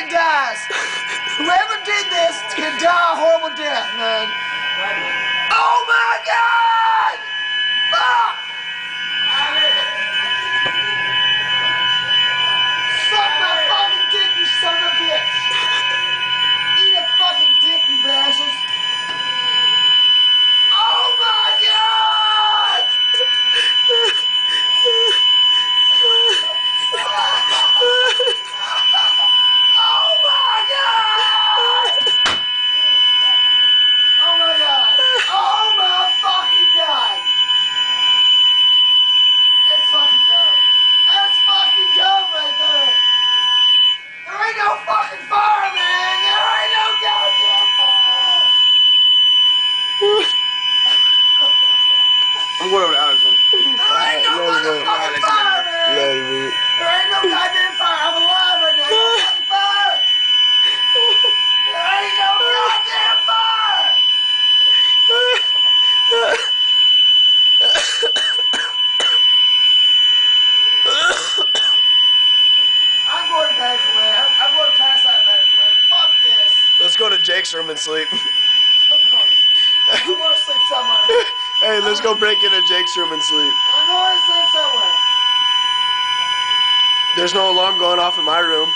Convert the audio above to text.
fucking dies. Whoever did this can die a horrible death, man. Oh my God! Fuck! Suck my fucking dick, you son of a bitch! Eat a fucking dick, you bastards! Oh my God! Oh my God! Oh my God! Oh my fucking God! It's fucking dumb. That's fucking dumb right there. There ain't no fucking fire, man. There ain't no goddamn fire. I'm going over to Alex. There ain't no motherfucking fire, man. There ain't no goddamn fire. I'm alive right now. Ain't no fucking fire. There ain't no goddamn fire. I'm going to medical, man. I'm going to pass out medical, man. Fuck this. Let's go to Jake's room and sleep. I'm going to sleep somewhere. Hey, let's go break into Jake's room and sleep. I'm going to sleep somewhere. There's no alarm going off in my room.